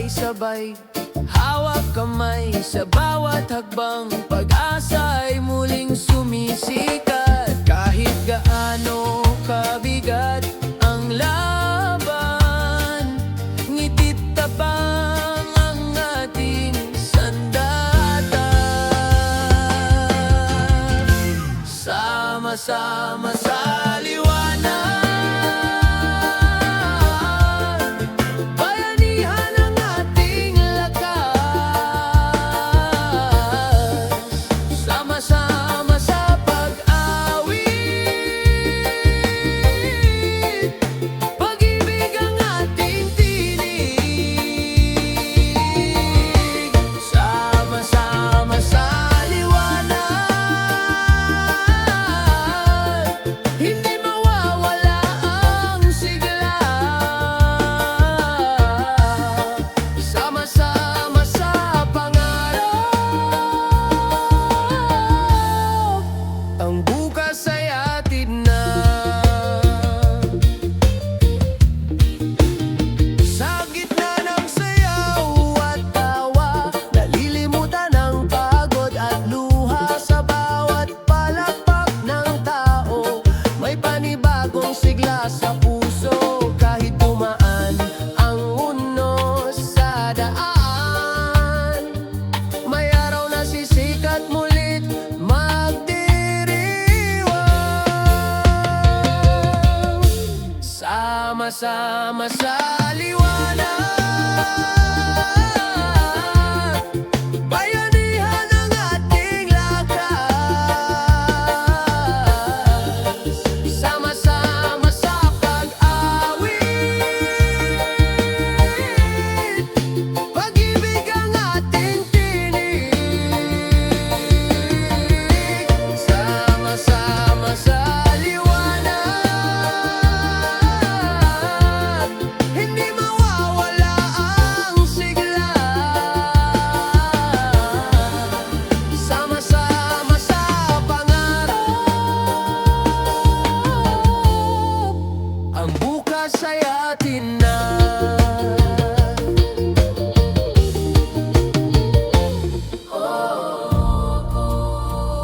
sabay-sabay, hawak kamay sa bawat hakbang. Pag-asa ay muling sumisikat, kahit gaano kabigat ang laban. Ngitit tapang ang ating sandata, sama-sama sa liwanag. Bayanihan ang ating lakas, sama-sama sa pag-awit. Pag-ibig ang ating tinig, sama-sama sa liwanag. Hindi mawawala ang sigla, sama-sama sa pangarap. Ang bukas ay atin na. Sa gitna ng sayaw at tawa, nalilimutan ang pagod at luha. Sa bawat palakpak ng tao, may panibagong sigla sa puso. Kahit dumaan ang unos sa daan, may araw na sisikat mulit magdiriwang. Sama-sama sa liwanag, bayanihan ang ating lakas, sama-sama sa pag-awit. Pag-ibig ang ating tinig, sama-sama sa liwanag. Hindi mawawala ang sigla, sama-sama sa pangarap. Ang bukas ay atin na.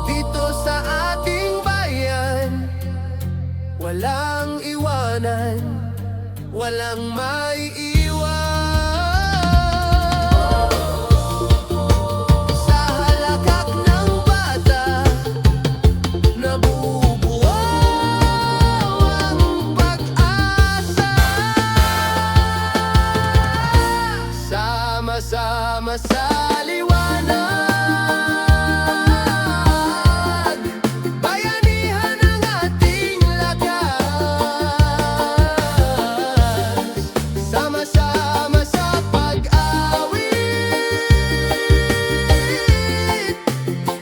Dito sa ating bayan, walang iwanan, walang maiiwan. Sa halakak ng bata, nabubuo ang pag-asa, sama-sama sa liwanag. Bayanihan ang ating lakas, sama-sama sa pag-awit.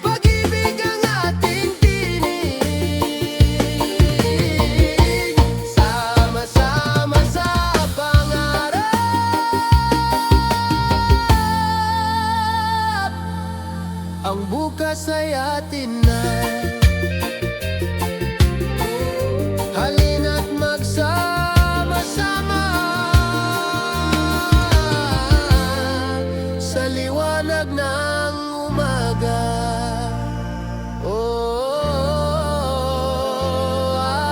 Pag-ibig ang ating tinig, sama-sama sa pangarap. Ang bukas ay atin na. Halina't magsama-sama sa liwanag ng umaga. Oh,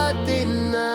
atin na.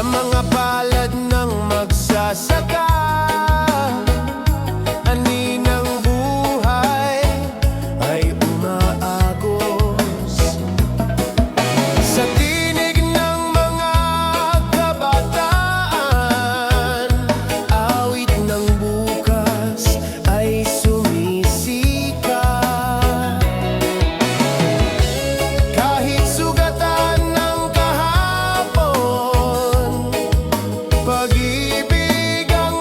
Mga palad ng magsasaka, ani ng buhay ay umaagos. Sa tinig ng mga kabataan, awit ng bukas ay sumisikat. Kahit sugatan ng kahapon, pag-ibig ang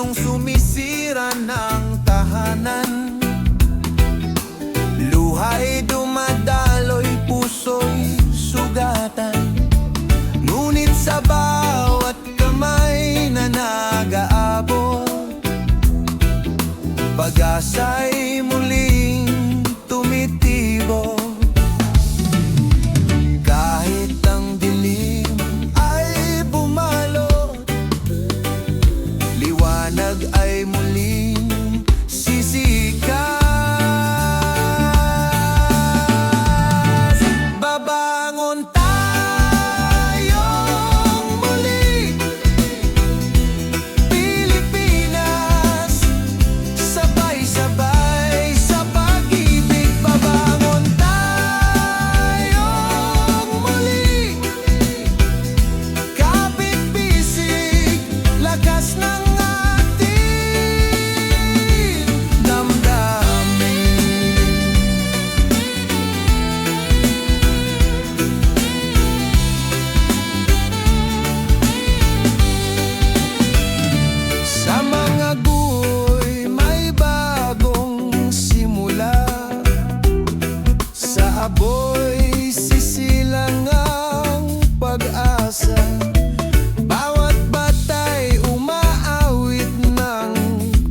bagyong sumisira ng tahanan. Luha'y dumadaloy, puso'y sugatan. Ngunit sa bawat kamay na nag-aabot, pag-asa'y muling tumitibo. Kahit ang dilim ay bumalot, liwanag ay muling sisikat. Babangon tayong muli, Pilipinas, sabay-sabay sa pag-ibig. Babangon tayong muli, kapit-bisig, lakas ng ating damdamin. Sa mga gu'y may bagong simula, sa aboy sisilang ang pag-asa. Bawat batay umaawit ng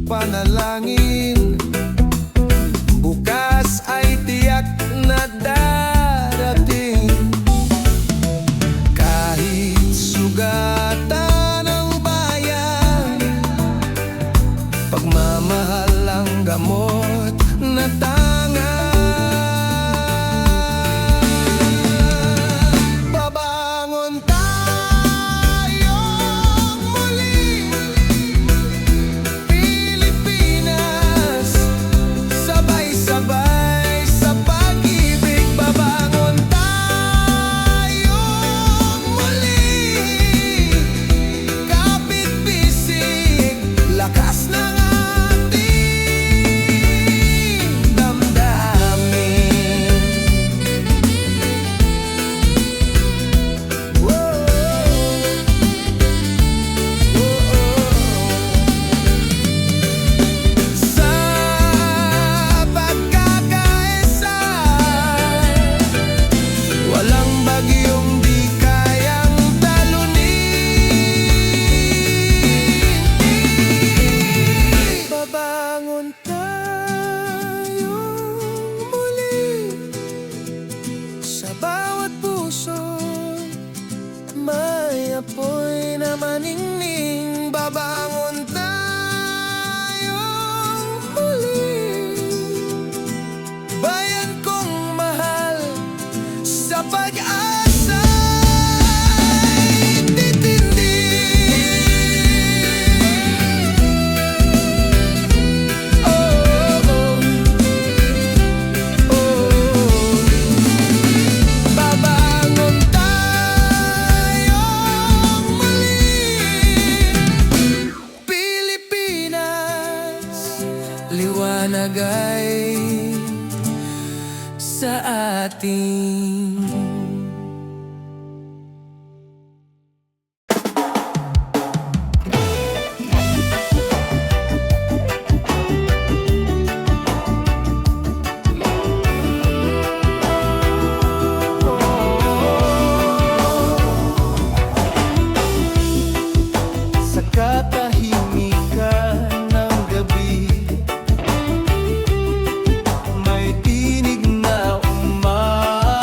panalangin, bukas ay tiyak na darating. Kahit sugatan ng bayan, pagmamahal ang gamot na tangan. Babangon tayong muli, Pilipinas, sabay-sabay sa pag-ibig. Babangon tayong muli, kapit-bisig, lakas ng ating damdamin. Whoa. Sa pagkakaisa, walang bagyong di kayang talunin. Babangon tayong muli, sa bawat puso may apoy na maningning. Babangon tayong muli, bayan kong mahal, sa pag-asa titindi. Oh, oh, oh. Babangon tayong muli, Pilipinas, liwanag ay sa ating. Sa katahimikan ng gabi, may tinig na umaawit.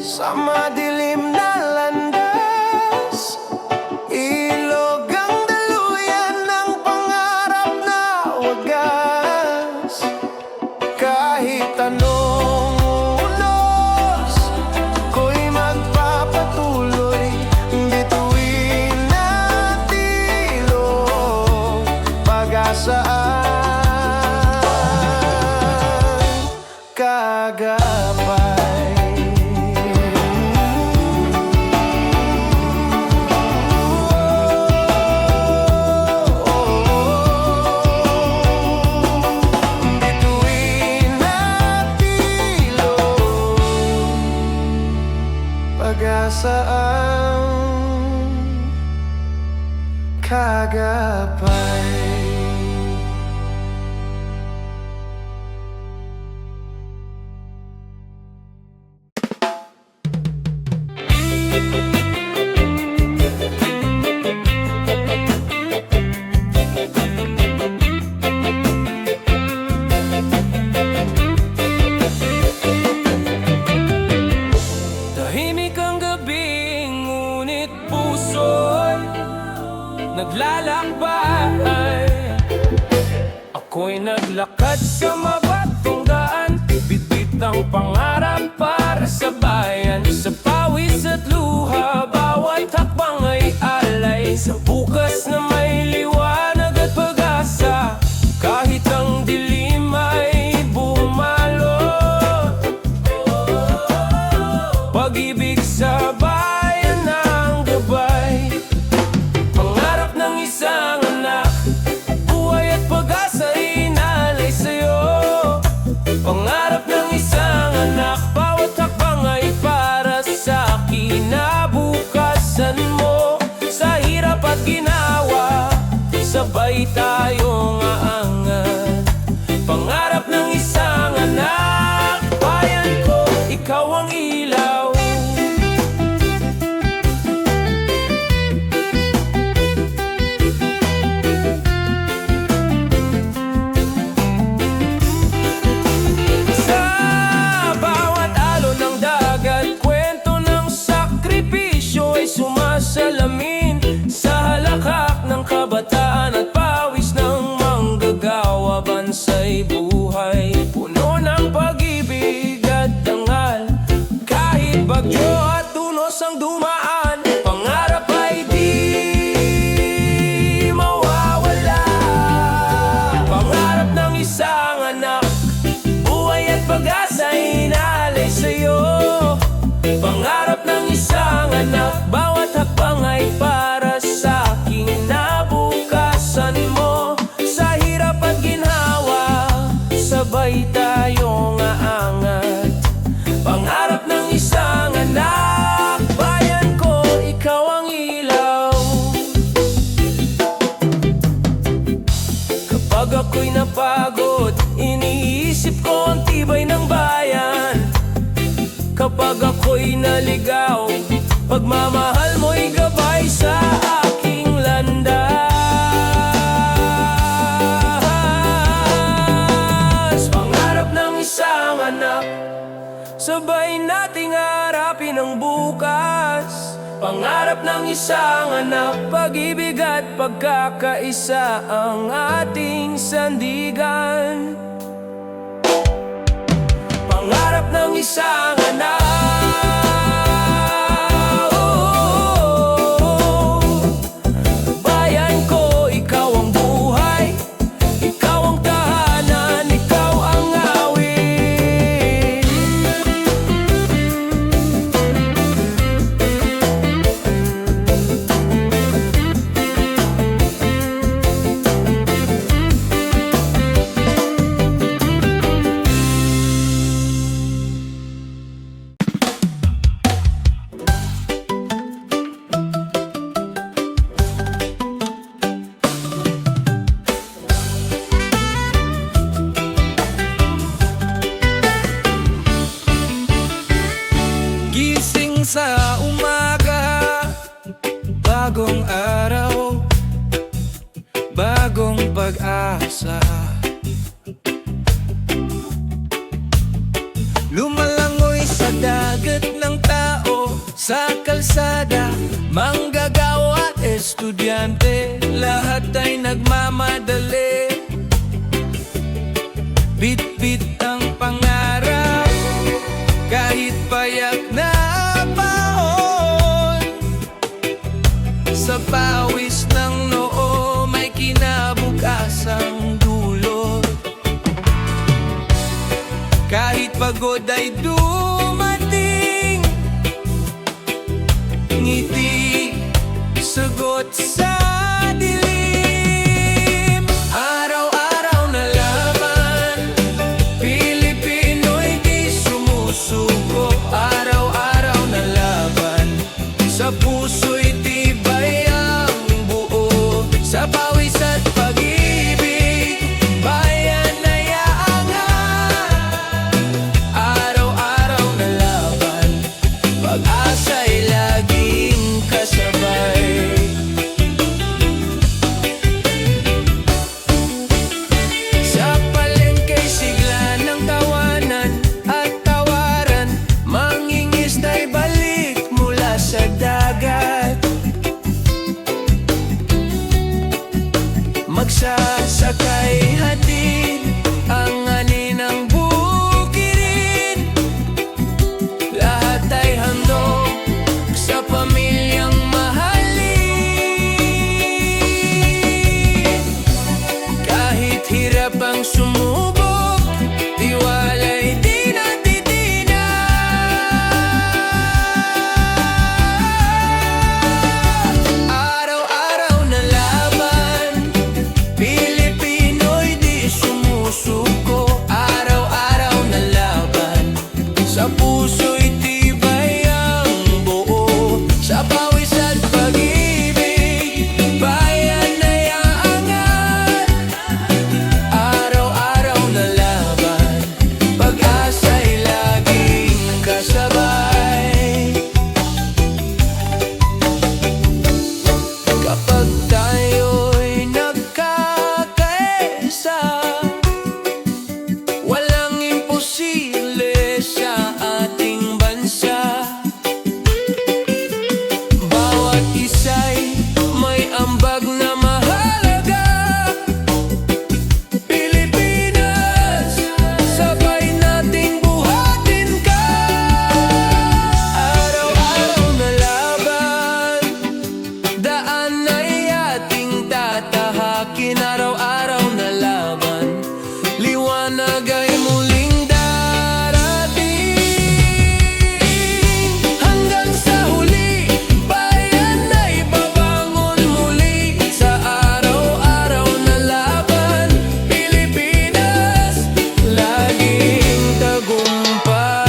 sa madilim na landas. Ilog ang daluyan ng pangarap na wagas. Kahit anong unos, ko'y magpapatuloy. Bituin at ilog, pag-asaan kagapay. Bituin at ilog, pag-asaan kagapay. Tahimik ang gabi, ngunit puso'y naglalakbay. Ako'y naglakad sa mabatong daan, bitbit ang pangarap para sa bayan. Sa pawis at luha, bawat hakbang ay alay sa bukas na may liwanag at pag-asa. Kahit ang dilim ay bumalot, pag-ibig sa bayan ng gabay. Pangarap ng isang anak, buhay at pag-asa inalay sa'yo. Pangarap ng isang anak, bawat hakbang ay para sa kinabukasan mo. Sa hirap at ginawa, sabay tayong aangat. Pangarap ng isang anak, bayan ko, ikaw ang ilaw. Sa bawat alon ng dagat, kwento ng sakripisyo ay sumasalamin. Sa halakhak ng kabataan at pawis ng manggagawa, bansay buhay puno ng pag-ibig at dangal. Kahit bagyo at dunos ang dumaan, pangarap ay di mawawala. Pangarap ng isang anak, buhay at pag-asa inalay sa'yo. Pangarap ng isang anak, bawat hakbang ay para sa kinabukasan mo. Sa hirap at ginhawa, sabay tayong aangat. Pangarap ng isang anak, bayan ko, ikaw ang ilaw. Kapag ako'y napagod, iniisip ko ang tibay ng bayan. Kapag ako'y naligaw, pagmamahal mo'y gabay sa aking landas. Pangarap ng isang anak, sabay nating harapin ang bukas. Pangarap ng isang anak, pag-ibig at pagkakaisa ang ating sandigan. Pangarap ng isang anak, bayan ko, ikaw ang buhay, ikaw ang tahanan, ikaw ang awit. sa umaga, bagong araw, bagong pag-asa. Lumalangoy sa dagat ng tao, Sa kalsada, manggagawa, estudyante, lahat ay nagmamadali. Bit-bit ang pangarap, kahit payak na paon. Sa pawis ng noo, may kinabukasang dulot. Kahit pagod ay dumating, ngiti, sagot sa dilim. Araw-araw na laban, Pilipino'y di sumusuko. Araw-araw na laban, sa puso'y tibay ang buo. Sa pawis at pag-ibig, bayan ay aangat. Araw-araw na laban, pag-asa'y laging kasabay. Sa palengke'y sigla ng tawanan at tawaran, mangingisda'y balik mula sa dagat. Magsasakay hatid ang aninang bukirin. Lahat ay handog sa pamilyang mahalin. Kahit hirap ang sumubok, tiwala'y di natitinag. Araw-araw na laban, Pilipino'y di sumusuko. Araw-araw na laban, sa puso'y tibay ang buo. Sa pawis at pag-ibig, bayan ay aangat. Araw-araw na laban, pag-asa'y laging kasabay. Kapag tayo'y nagkakaisa, walang imposible sa ating bansa. Bawat isa'y may ambag na mahalaga. Pilipinas, sabay nating buhatin ka. Araw-araw na laban, daan ay ating tatahakin. Araw-araw na laban, liwanag ay muling darating. Hanggang sa huli, bayan ay babangon muli. Sa araw-araw na laban, Pilipinas, laging tagumpay.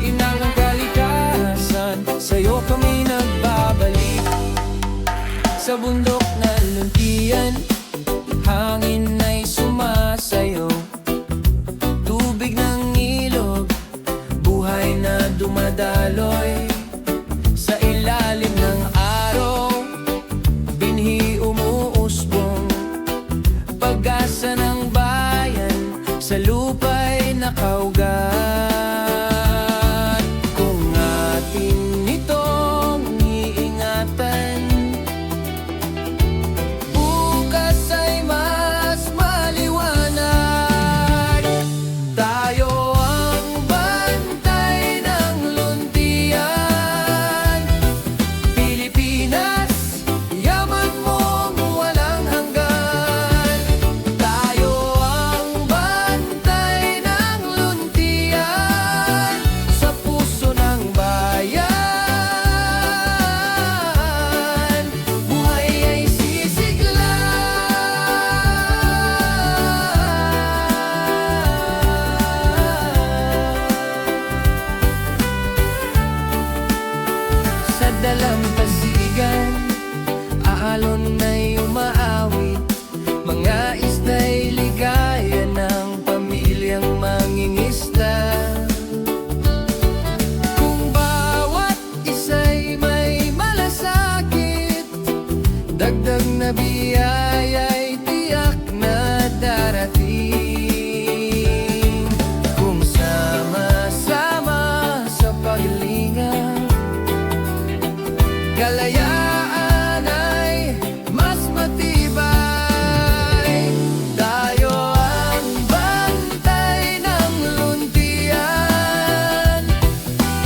Inang ng kalikasan, sa'yo kami nagbabalik. Sa bundok na luntian, hangin ay sumasayo. Tubig ng ilog, buhay na dumadaloy. Sa ilalim ng araw, binhi umuusbong. Pag-asa ng bayan, sa lupa'y nakaugat. Kung atin itong iingatan, bukas ay mas dalampasigan, aalon na'y umaawit, mga isda'y ligaya ng pamilyang mangingisda. Kung bawat isa'y may malasakit, dagdag na biyaya'y tiyak na darating. Kung sama-sama sa paglinga, kalayaan ay mas matibay. Tayo ang bantay ng luntian,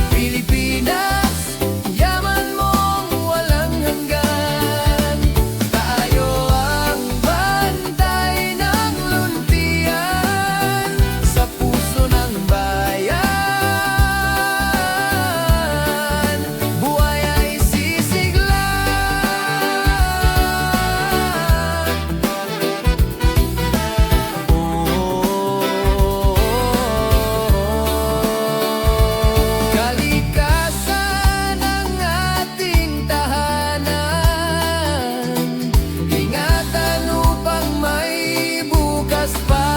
Pilipinas, yaman mong walang hanggan. Tayo ang bantay ng luntian, sa puso ng bayan, buhay ay sisigla. Kalikasan ang ating tahanan, ingatan upang may bukas pa.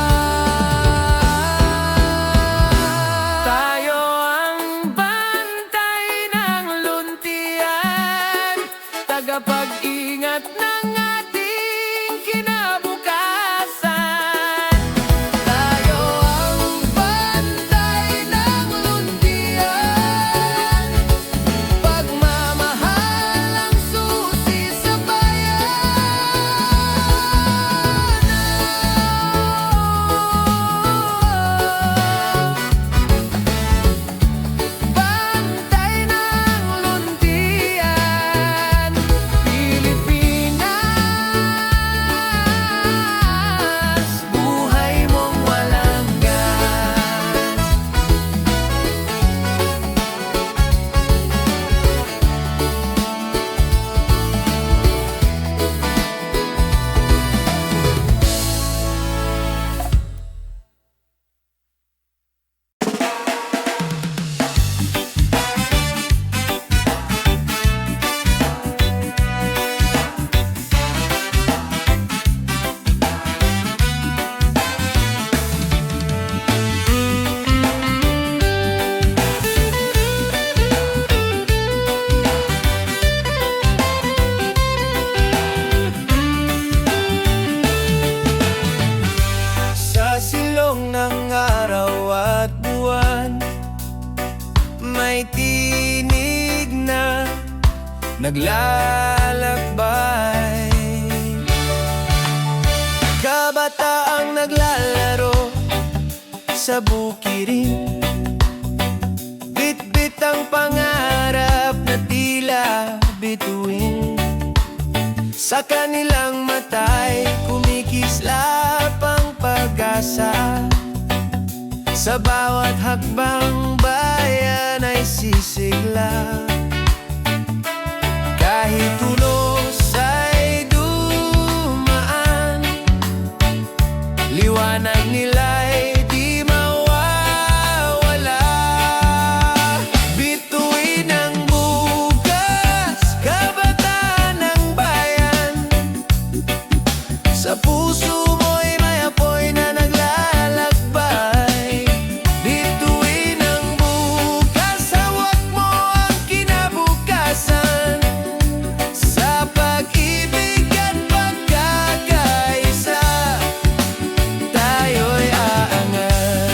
Tayo ang bantay ng luntian, tagapag-ingat ng ating kinabukasan. Tayo ang bantay ng luntian, pagmamahal ang susi sa bayan. Bantay ng luntian, Pilipinas, buhay mong walang hanggan. Sa silong ng araw at buwan, may tinig na naglalakbay. Kabataang naglalaro sa bukirin, bit-bit ang pangarap na tila bituin. Sa kanilang mata'y kumikislap ang pag-asa, sa bawat hakbang bayan ay sisigla. Kahit unos ay dumaan, liwanag nila'y di mawawala. Bituin ang bukas, kabataan ng bayan, sa puso mo'y may apoy na naglalakbay. Bituin ang bukas, hawak mo ang kinabukasan, sa pag-ibig at pagkakaisa, tayo'y aangat.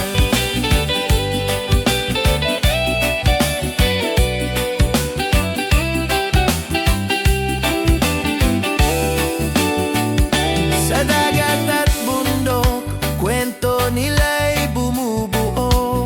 Sa dagat at bundok, kwento nila'y bumubuo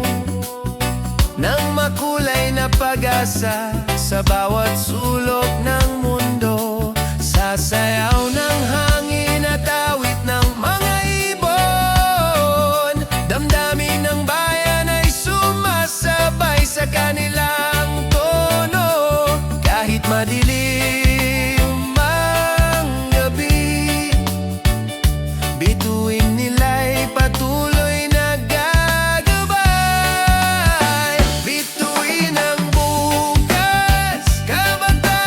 ng makulay na pag-asa, sa bawat sulok ng mundo. Sasayaw ng hangin at awit ng mga ibon, damdamin ng bayan ay sumasabay sa kanilang tono. Kahit madilim ang gabi, bituin nila'y patuloy na gagabay. Bituin ang bukas, kabataan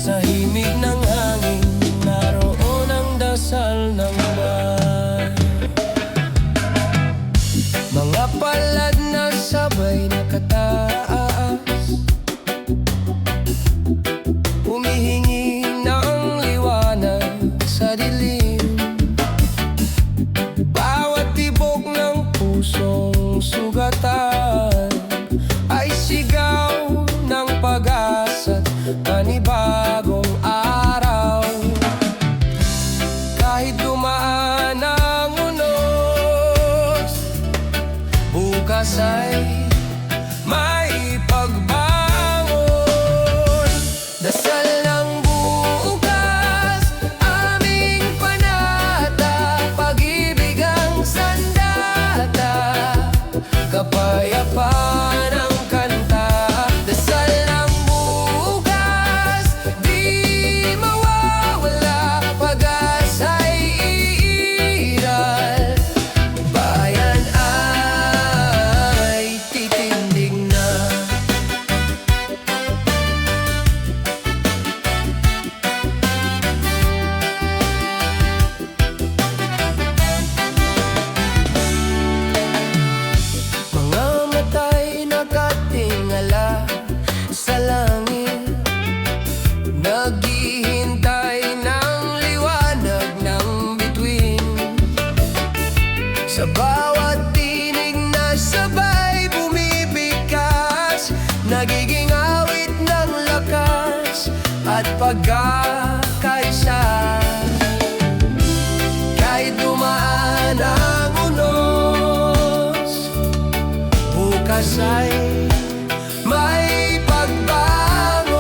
Sa himig ng hangin, naroon ang dasal ng buwan. Mga palad na sabay nakataas, humihingi ng liwanag sa dilim. Bawat tibok ng pusong sugatan ay sigaw ng pag-asa't panibagong araw. Kahit dumaan ang unos, bukas ay may pagbangon. Dasal ng bukas, aming panata, pag-ibig ang sandata, kapayapaan ang kanta. Dasal ng bukas, di mawawala, pag-asa'y iiral. Bayan ay titindig na. Mga mata'y nakatingala sa langit, naghihintay ng liwanag ng bituin. Sa bawat tinig na sabay bumibigkas, nagiging awit ng lakas at pagkakaisa. Kahit dumaan ang unos, bukas ay may pagbangon.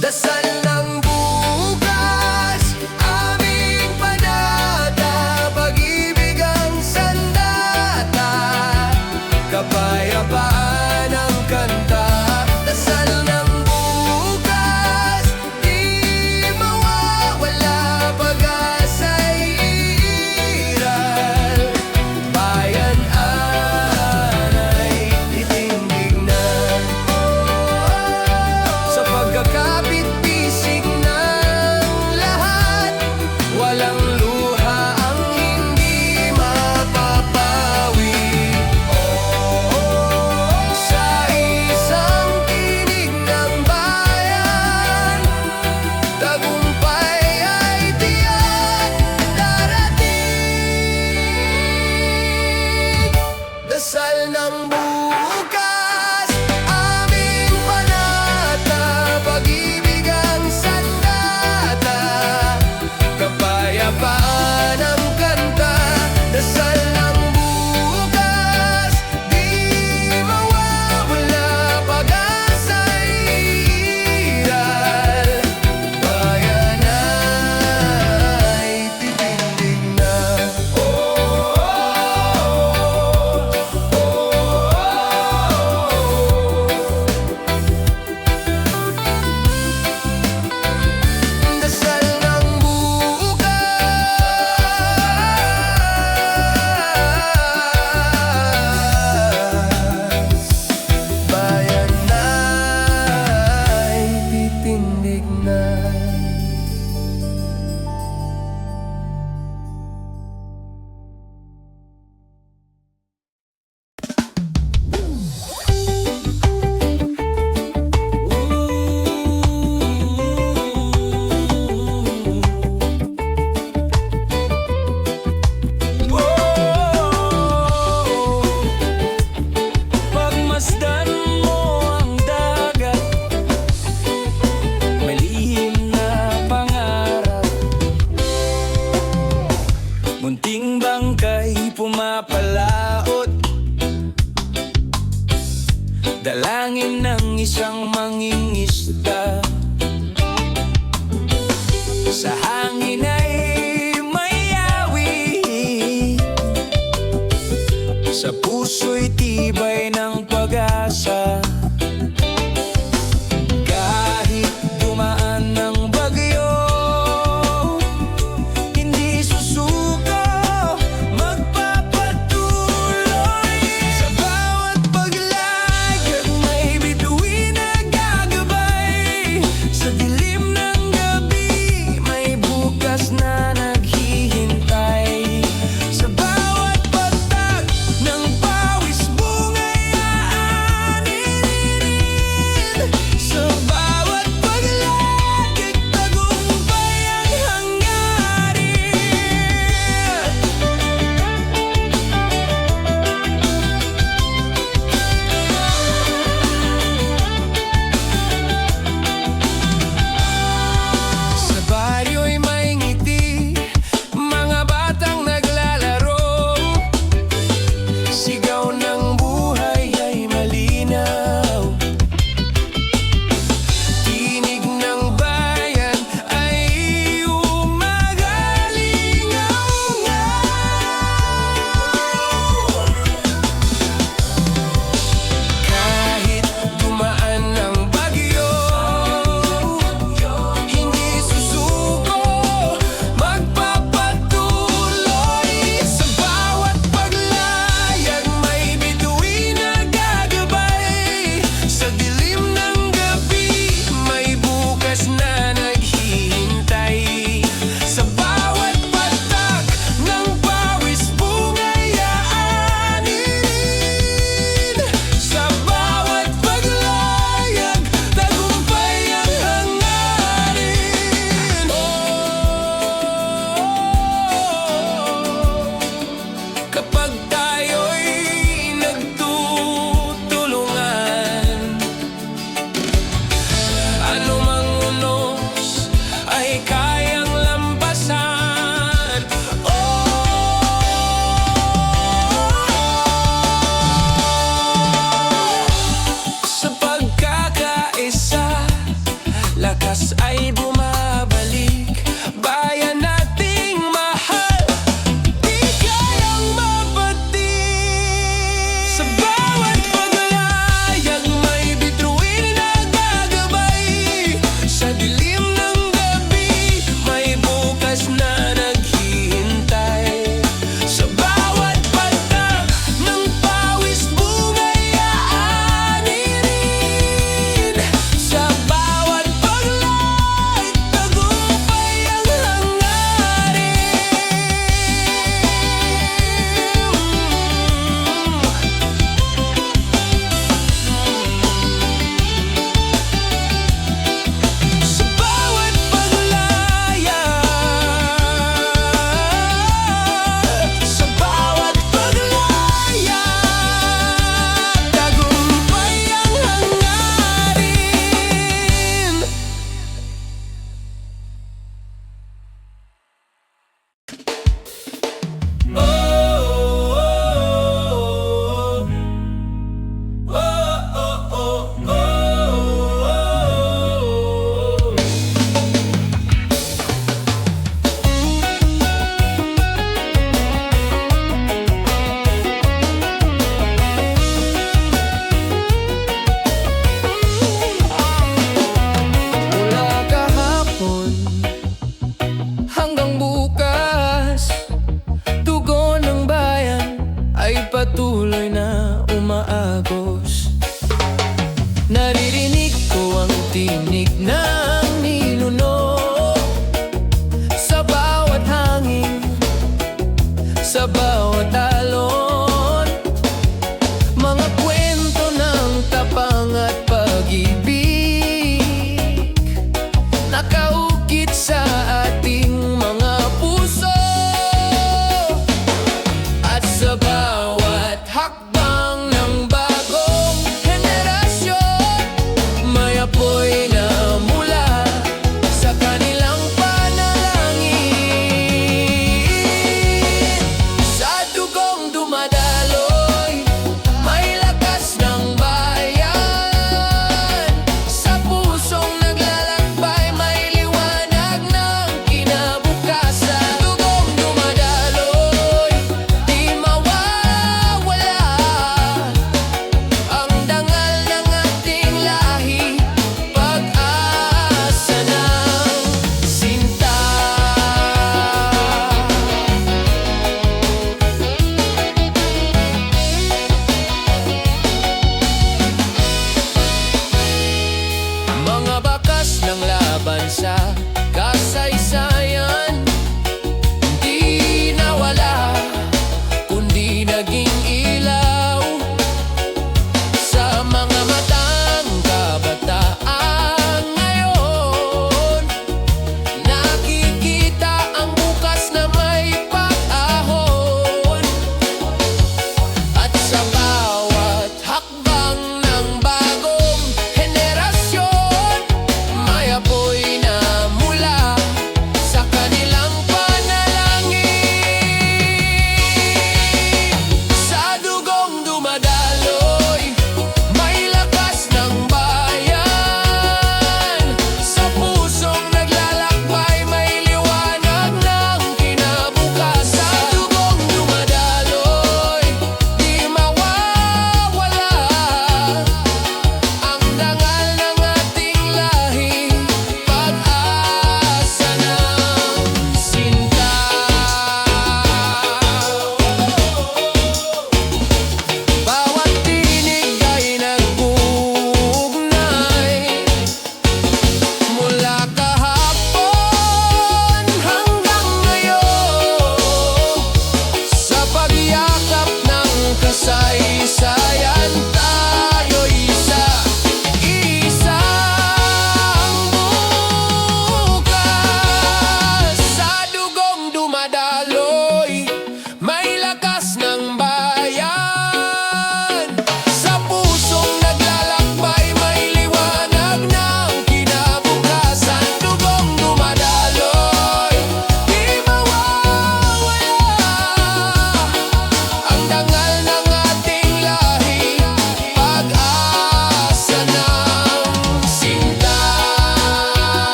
Dasal ng bukas, aming panata, pag-ibig ang sandata, kapayapaan ang kanta. Dasal ng bukas, di mawawala, pag-asa'y iiral. Bayan ay titindig na. Sa pagkakapit-bisig ng lahat, walang luha ang hindi mapapawi. Sa isang tinig ng bayan, tagumpay ay tiyak darating. Dasal ng bukas, aming panata, pag-ibig ang sandata, kapayapaan ang kanta. Dasal ng bukas, di mawawala, pag-asa'y iiral. Bayan ay titindig na. Dasal ng bukas, bayan ay titindig na. Pagmasdan mo ang dagat, malihim na pangarap, munting bangkay pumapalaot, dalangin ng isang mangingisda. Sa hangin ay may awit, Sa puso'y tibay ng pag-asa. Kahit dumaan ng bagyo, hindi susuko, magpapatuloy. Sa bawat paglayag may bituin na gagabay. Sa dilim ng gabi may bukas na naghihintay. Sa bawat patag ng pawis bungay aaninin. Sa bawat paglakik tagumpay ang hangarin. Sa baryo'y may ngiti, mga batang naglalaro. Sigaw ng buhay ay malinaw. Tinig ng bayan ay umagalingaw. Kahit dumaan ng bagyo, hindi susuko, magpapatuloy. Sa bawat paglayag may bituin na gagabay. Sa dilim ng gabi may bukas na naghihintay. Sa bawat patak ng pawis bungay aaninin. Sa bawat paglayag tagumpay ang hangarin. Kapag tayo'y nagtutulungan, anumang unos ay kayang lampasan. Sa pagkakaisa, lakas ay bumabalik. Bayan nating mahal, di kayang mapatig. Sa bawat paglayag may bituin na gagabay. Sa dilim ng gabi may bukas na naghihintay. Sa bawat patag ng pawis bungay aaninin. Sa bawat paglayag tagumpay ang hangarin. Sa bawat paglayag, sa bawat paglayag, tagumpay ang hangarin. Mula kahapon hanggang bukas, tugon ng bayan ay patuloy na umaagos. Naririnig ko ang tinig ng ninuno sa bawat hangin, sa bawat alon. Mga kwento ng tapang at pag-ibig nakaukit sa ating mga puso. At sa bawat hakbang ng bagong henerasyon, may apoy na mula sa kanilang panalangin. Sa dugong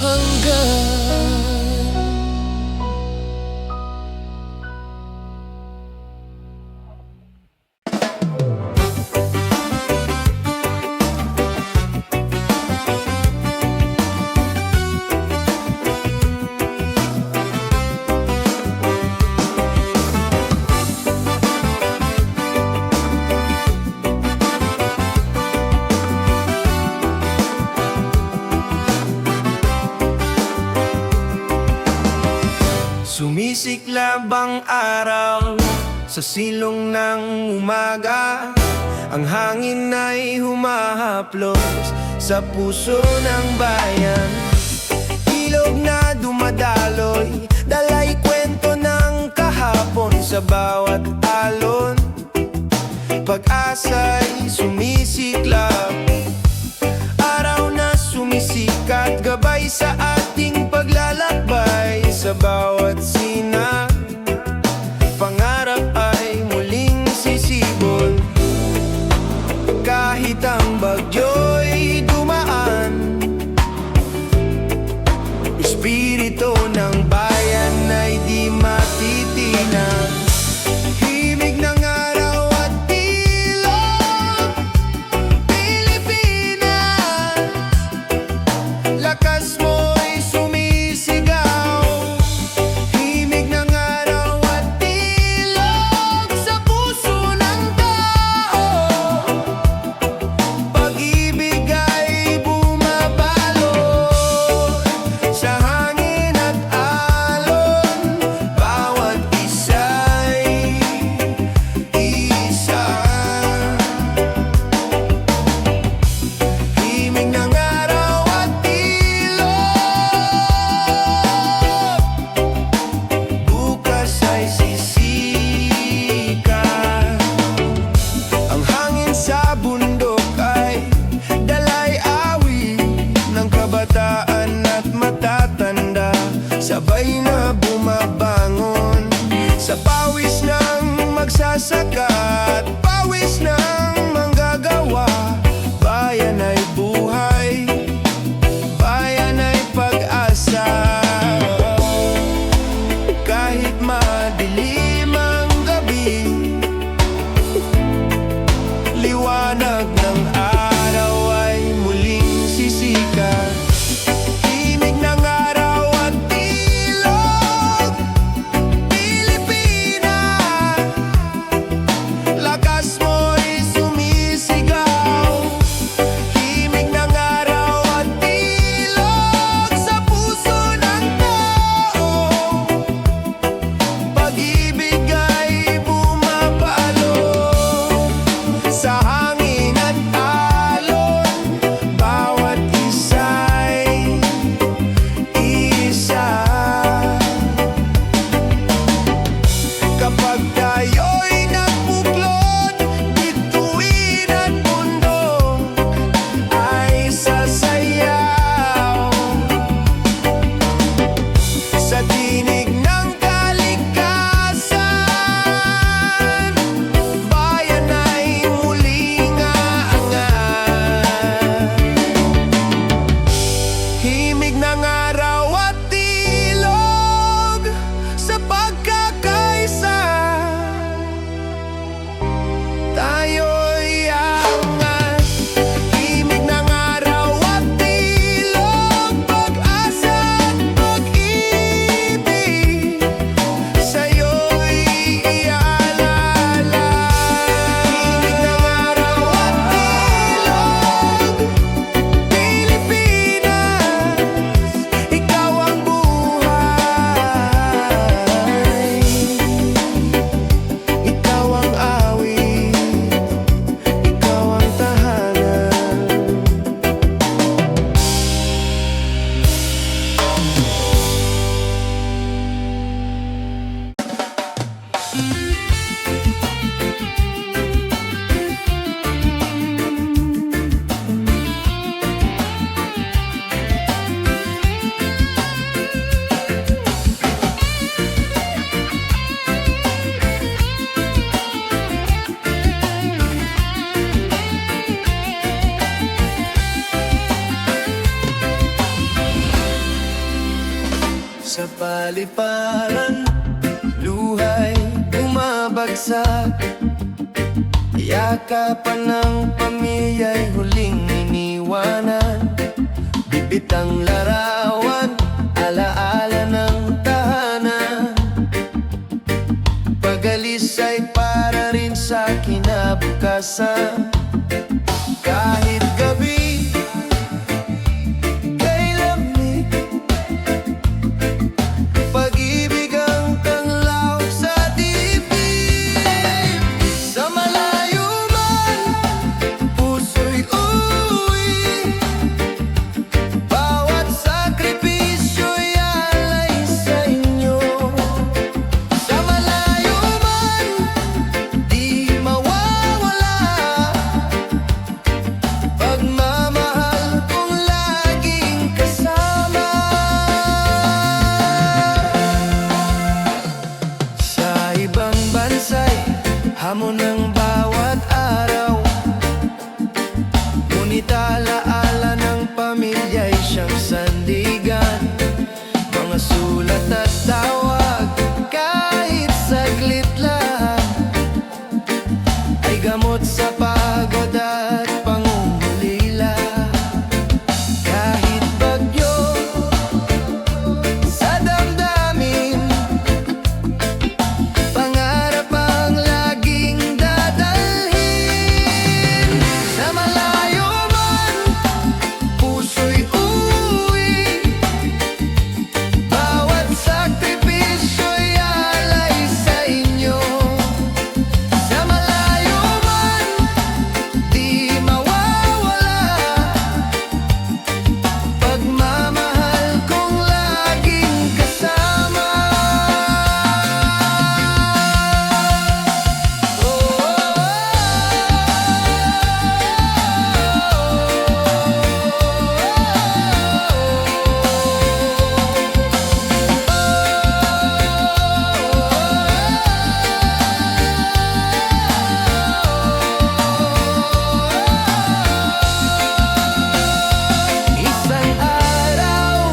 hanggan. Sumisiklab ang araw sa silong ng umaga. Ang hangin ay humahaplos sa puso ng bayan. Ilog na dumadaloy, dalay kwento ng kahapon sa bawat alon. Pag-asa'y sumisiklab, araw na sumisikat, gabay sa ating paglalakbay. Sa bawat sina, pangarap ay muling sisibol. Kahit ang bagyo'y dumaan, espiritu ng bayan ay di matitinag. Himig ng araw at ilog, Pilipinas, lakas mo'y sumisigaw. Himig ng araw at ilog sa puso ng tao. Pag-ibig ay bumabalot sa hangin at alon. Bawat isa'y isa. Himig ng araw at ilog, bukas ay sisikat. Ang hangin sa bundok ay dalay awit ng kabataan at matatanda. Sabay na bumabangon sa pawis ng magsasaka at pawis ng manggagawa. Bayan ay buhay, bayan ay pag-asa. Kahit madilim ang gabi, liwanag ng araw ay muling sisikat. Himig ng araw at ilog, Pilipinas, lakas mo'y sumisigaw. Himig ng araw at ilog sa puso ng tao. Pag-ibig ay bumabalot sa hangin at alon. Bawat isa'y isa. Kapag tayo'y nagbuklod, bituin at bundok ay sasayaw sa tinig ng kalikasan. Bayan ay muling aangat. Himig ng araw at ilog sa pagkakaisa. Tayo'y aangat. Himig ng araw at ilog, pag-asa at pag-ibig, sa'yo'y iaalala. Himig ng araw at ilog, Pilipinas, ikaw ang buhay, ikaw ang awit, ikaw ang tahanan. sa paliparan, luhay bumabagsak. Yakapan ng pamilya'y huling iniwanan. Bibitang larawan, alaala ng tahanan. Pag-alis ay para rin sa kinabukasan. Kahit gabi, kay lamig, pag-ibig ang tanglaw sa dibdib. Sa malayo man, puso'y uwi. Bawat sakripisyo'y alay sa inyo. Sa malayo man, di mawawala pagmamahal kong laging kasama. Sa ibang bansa'y hamon ng bawat araw, ngunit alaala ng pamilya'y siyang sandigan. Mga sulat at tawag, kahit saglit lang, ay gamot sa pagod at pangungulila. Kahit bagyo sa damdamin, pangarap ang laging dadalhin. Sa malayo man, puso'y uwi. Bawat sakripisyo'y alay sa inyo. Sa malayo man, di mawawala pagmamahal kong laging kasama. Isang araw,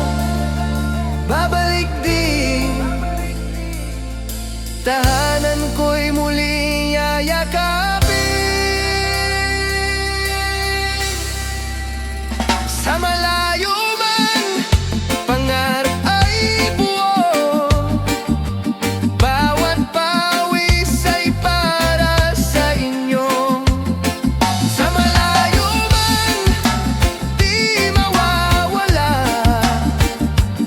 babalik din. Tahanan ko'y muling yayakapin. Sa malayo man, pangarap ay buo. Bawat pawis ay para sa inyo. Sa malayo man, di mawawala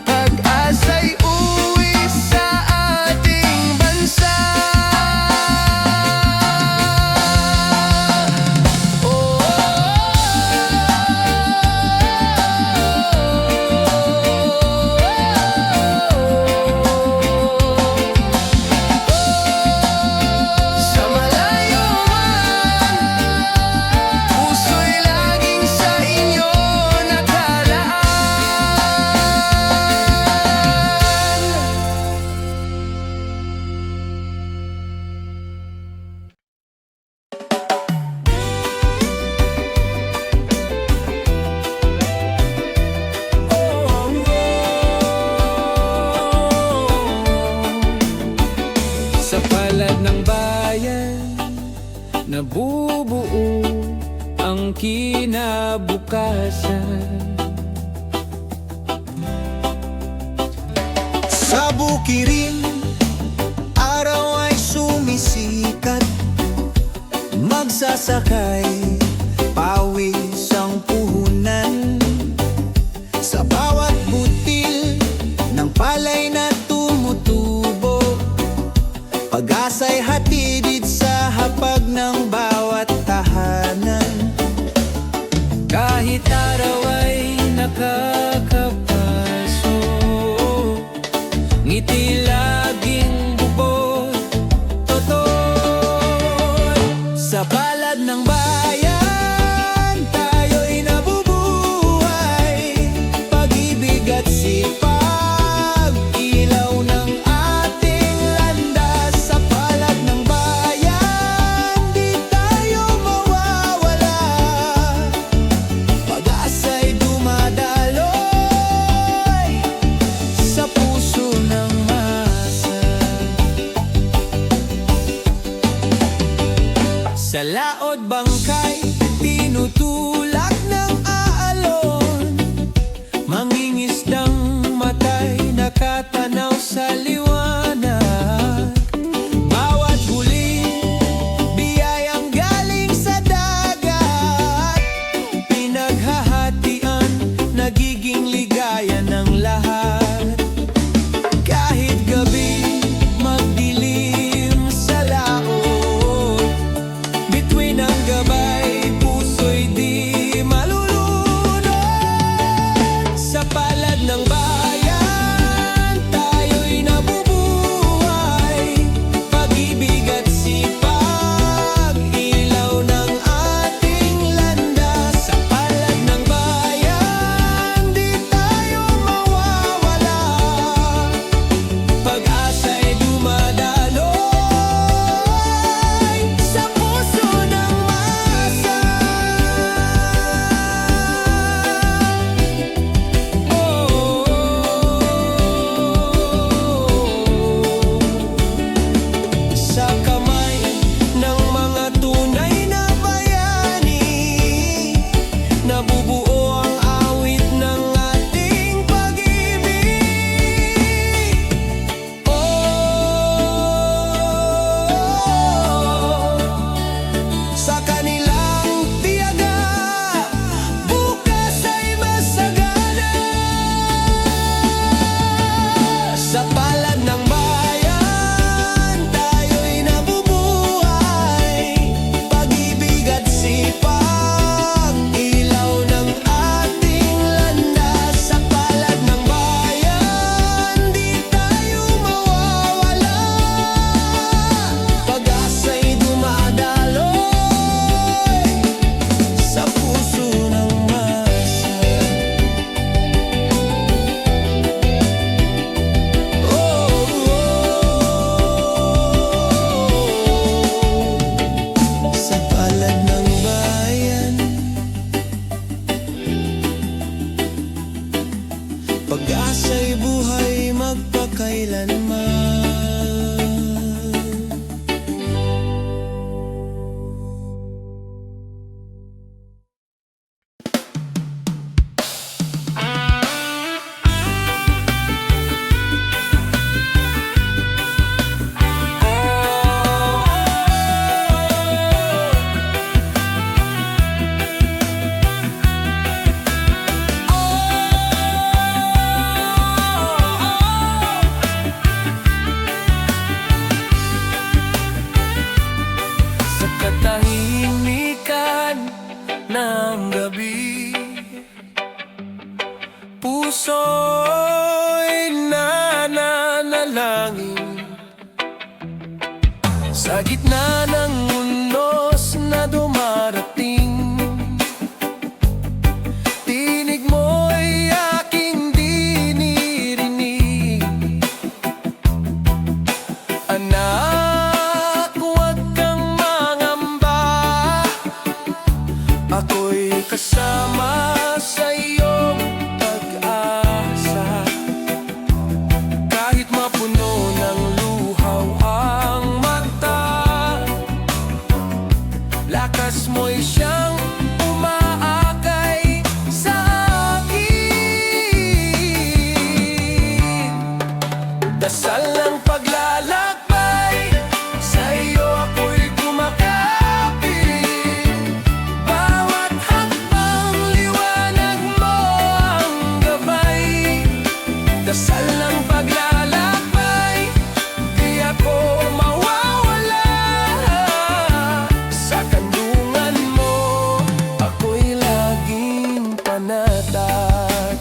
pag-asa'y uwi sa ating bansa. Sa malayo man, puso'y laging sa inyo nakalaan. Sa palad ng bayan, nabubuo ang kinabukasan. Sa bukirin, araw ay sumisikat. Magsasakay, pawis ang puhunan. Sa bawat butil ng palay na tumutubo, pag-asa'y hatidid sa hapag ng bawat tahanan. Kahit araw ay nakakapaso, ngiti laging bukod totoo. Sa palad ng bayan, pag-asa'y buhay magpakailanman. Sa katahimikan ng gabi, puso'y nananalangin. Sa gitna ng unos na dumarating, tinig mo'y aking dinirinig. Anak, huwag kang mangamba, ako'y kasama sa iyong pag-asa. Kahit mapuno ng luhaw ang mata, lakas mo'y siyang umaakay sa akin. Dasal ng paglalakbay, sa iyo ako'y kumakapit. Bawat hakbang liwanag mo ang gabay. Dasal ng paglalakbay, di ako mawawala. Sa kandungan mo, ako'y laging panatag.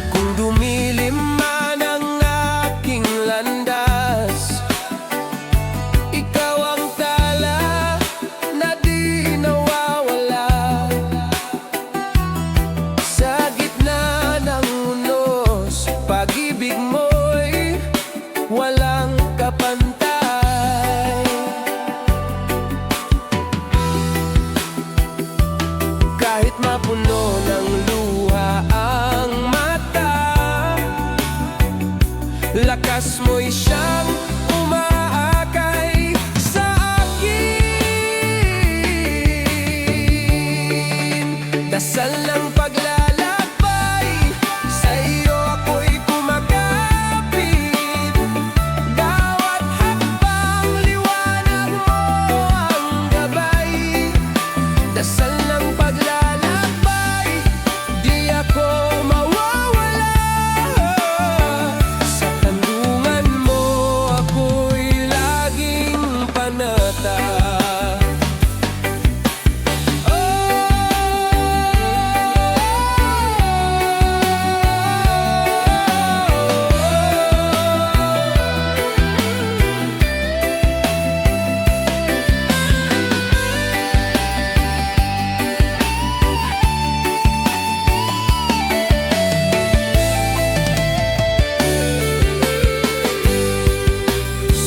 Kung dumilim man ang aking landas, ikaw ang tala na di nawawala. Sa gitna ng unos, pag-ibig mo'y walang kapantay. Kahit mapuno ng luha ang mata, lakas mo'y siyang umaakay sa akin. Dasal ng paglalakbay, sa iyo ako'y kumakapit. Bawat hakbang liwanag mo ang gabay. Dasal ng paglalakbay, di ako mawawala. Sa kandungan mo, ako'y laging panatag.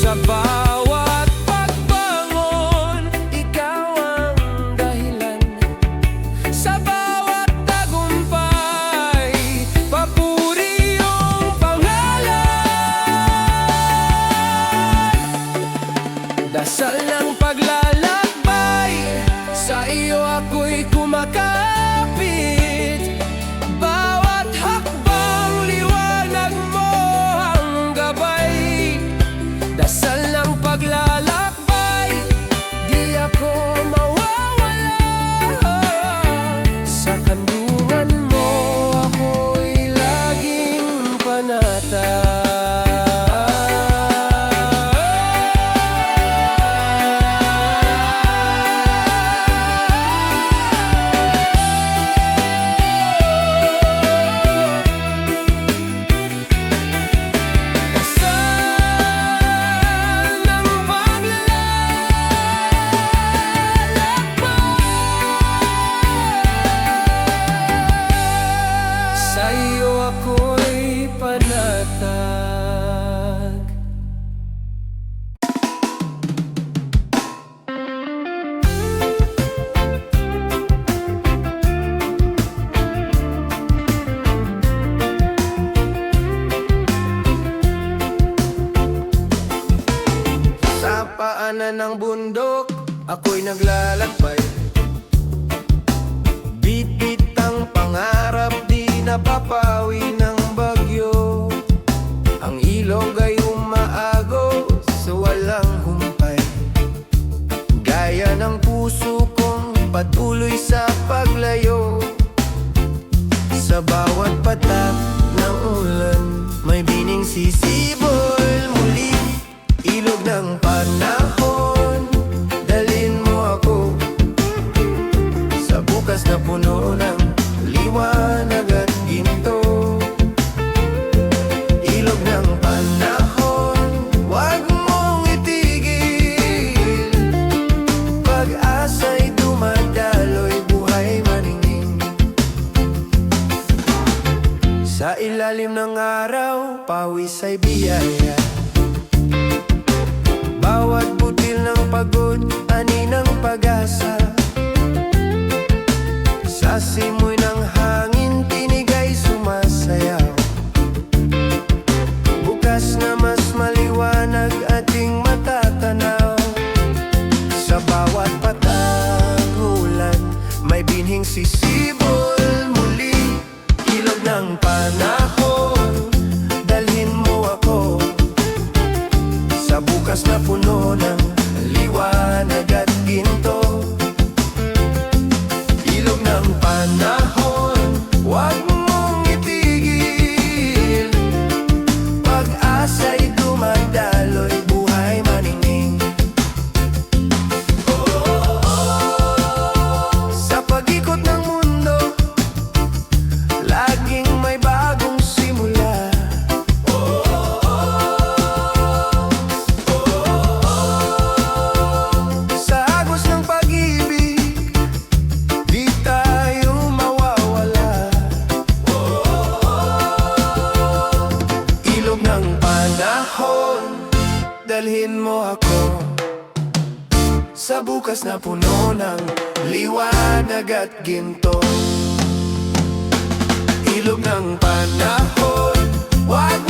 Sa bawat pagbangon, ikaw ang dahilan. Sa bawat tagumpay, papuri iyong pangalan. Dasal ng paglalakbay, sa iyo ako'y kumakapit. Bawat hakbang liwanag mo ang gabay. Dasal ng paglalakbay, di ako mawawala. Sa kandungan mo, ako'y laging panatag. Sa iyo ako'y panatag. daanan ng bundok, ako'y naglalakbay. Bit-bit ang pangarap, di napapawi ng bagyo. Ang ilog ay umaagos sa walang humpay. Gaya ng puso kong patuloy sa paglayo. Sa bawat patak ng ulan, may bining sisibol muli. Ilog ng panahon, dalhin mo ako sa bukas na puno ng liwanag at ginto. Ilog ng panahon, huwag mong itigil. Pag-asa'y dumadaloy, buhay maningning. Sa ilalim ng araw, pawis ay biyaya. Bawat butil ng pagod, ani ng pag-asa. Sa simoy ng hangin, tinig ay sumasayaw. Bukas na mas maliwanag ating matatanaw. Sa bawat patang ulan, may binhing sisibol muli. Ilog ng panahon, dalhin mo ako sa bukas na puno ng liwanag at ginto. Ilog ng panahon, huwag mong itigil. Pag-asa'y dumadaloy, buhay maningning. Sa pag-ikot ng mundo, laging may bagong simula. Sa agos ng pag-ibig, di tayo mawawala. Ilog ng panahon, dalhin mo ako sa bukas na puno ng liwanag at ginto. Ilog ng panahon, huwag